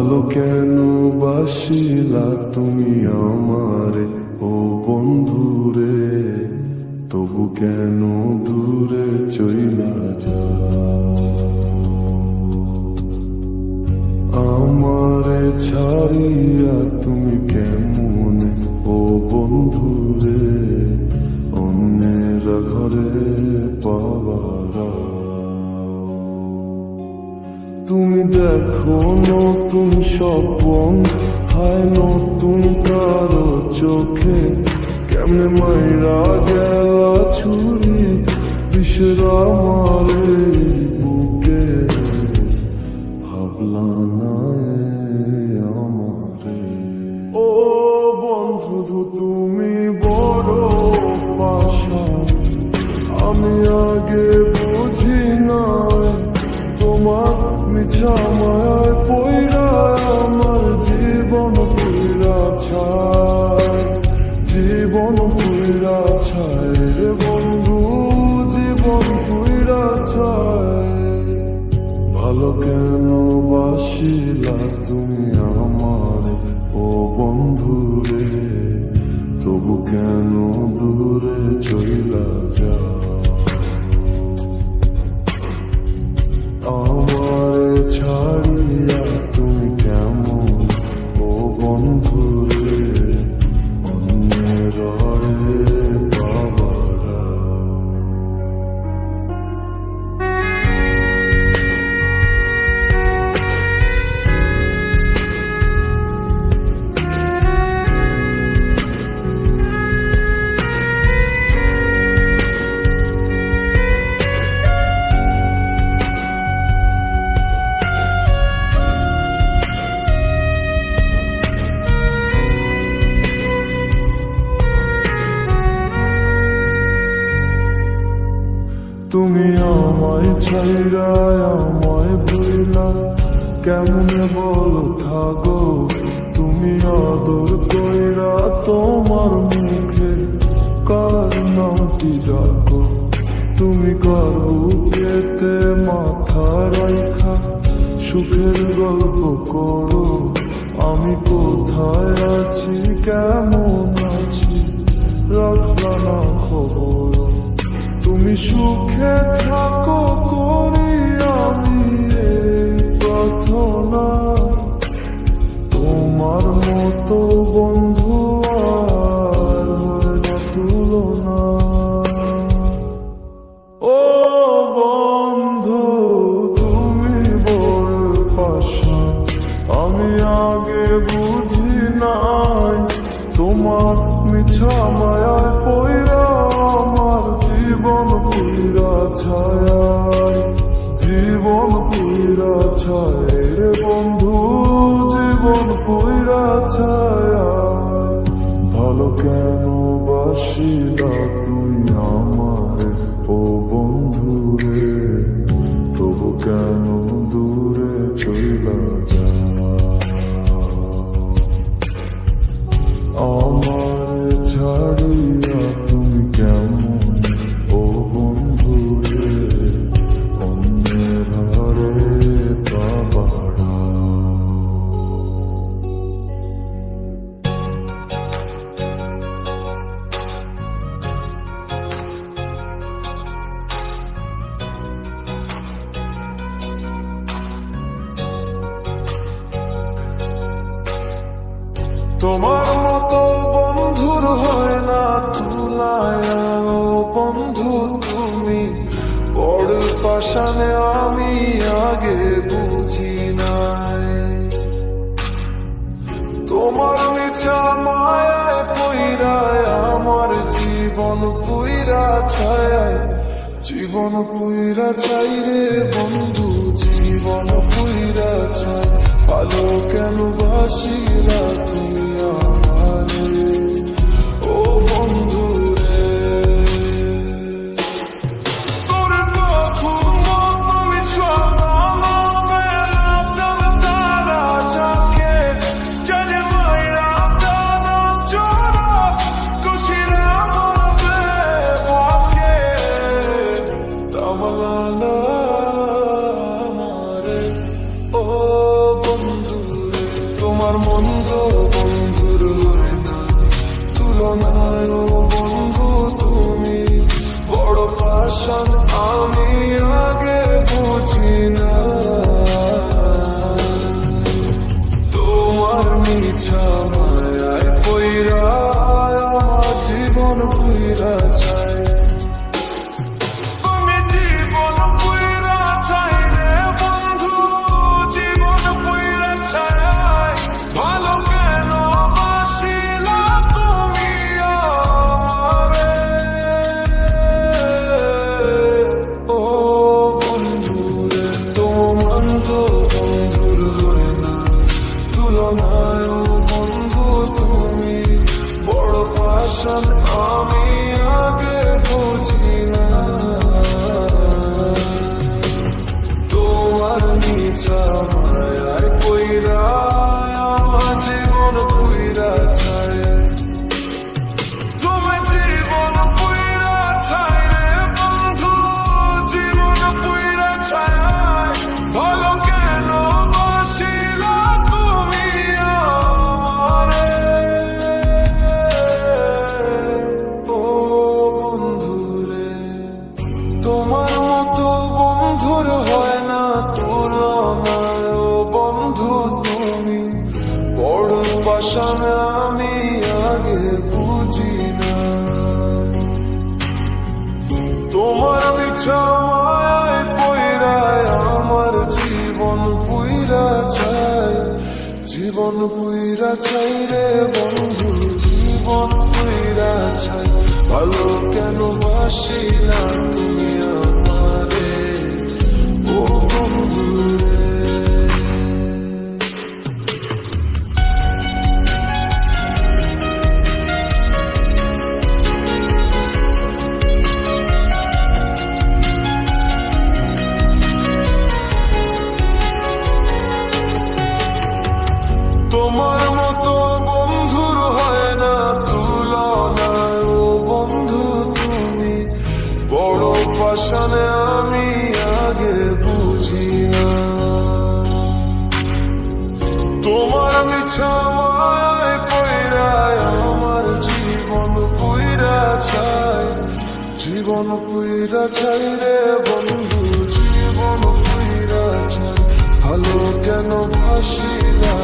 ভালো কেন বাসিলা তুমি আমারে ও বন্ধুরে, তবু কেন দূরে চইলা যাও? আমারে ছাড়িয়া তুমি কেমন ও বন্ধুরে, অন্যের ঘরে পাওয়ারা। তুমি দেখো নতুন স্বপ্ন, হায় নতুন কারো চোখে, কেমনে মাইরা গেলা ছুরি বিষের আমারে বুকে। ভাবলা না আমারে ও বন্ধু, তুমি বড় পাষাণ, আমি আগে বুঝি নাই তোমার মিছা মায়ায় পইরা আমার জীবন পুইরা ছায়, জীবন পুইরা ছায় রে বন্ধু, জীবন পুইরা ছায়। ভালো কেন বাসিলা তুমি আমারে ও বন্ধুরে, তবু কেন দূরে চইলা যাও? আমারে ছাড়িয়া তুমি কেমন ও বন্ধুরে, অন্যের বাবারা। তুমি আমায় ছাইরা আমায় ভুইলা কেমনে বলো থাকো, তুমি আদর কইরা তোমার মুখে কার নামটি ডাকো। তুমি কার বুকেতে মাথা রাইখা সুখের গল্প করো, আমি কোথায় আছি কেমন আছি রাখলা না খবর। তুমি সুখে থাকো করি আমি এই প্রার্থনা, তোমার মতো বন্ধু আর হয় না তুলনা। ও বন্ধু তুমি বড় পাষাণ, আমি আগে বুঝি নাই তোমার মিছা মায়ায় পইরা আমার জীবন পুইরা ছায়, জীবন পুইরা ছায় রে বন্ধু, জীবন পুইরা ছায়। ভালো কেন বাসিলা তুমি আমারে ও বন্ধুরে, তবু কেন দূরে চইলা যাও? আমারে ছাড়িয়া তুমি কেমন ও বন্ধুরে, অন্যের হারে বাবারা। তোমার মতো বন্ধুর হয় না তুলায় ও বন্ধু, তুমি বড় পাষাণে আমি আগে বুঝি নাই তোমার মিছা মায়ায় পইরায় আমার জীবন পুইরা ছায়, জীবন পুইরা ছাই রে বন্ধু, জীবন পুইরা ছাই। ভালো কেন বাসিলা তুমি আমারে ও বন্ধু রে, তোর তো খুব তুমি তারা চাকে জানে মাইরা দানা চোরা খুশিরা মরবে বাকে তামলা আমারে ও বন্ধু রে। তোমার মন্দ বন্ধুর হয় না তুলনায় ও বন্ধু তুমি বড় পাষাণ আমি আগে বুঝি না তোমার মিছা মায়ায় পইরা আমার জীবন পুইরা চায় আমি আগে বুঝি না তোমার মিছা মায়ায় পইরা আমার জীবন পুইরা চায় তুমি জীবন পুইরা চায় রে বন্ধু জীবন পুইরা চায় ভালো কেন বাসিলা তুমি আমারে তোমার মতো বন্ধুর হয় না তুলনায় ও বন্ধু তুমি বড় পাষাণ আমি আগে বুঝি না তোমার মিছা মায়ায় পইরায় আমার জীবন পুইরা চাই জীবন পুইরা চাই রে বন্ধু জীবন পুইরা চাই ভালো কেন বাসিলা তুমি আমারে ও বন্ধু রে তোমার মতো বন্ধুর হয় না তুলনায় ও বন্ধু তুমি বড় পাষাণ আমি আগে বুঝি না তোমার মিছা মায়ায় পইরায় আমার জীবন পুইরা চাই জীবন পুইরা চাই রে বন্ধু জীবন পুইরা চাই ভালো কেন বাসিলা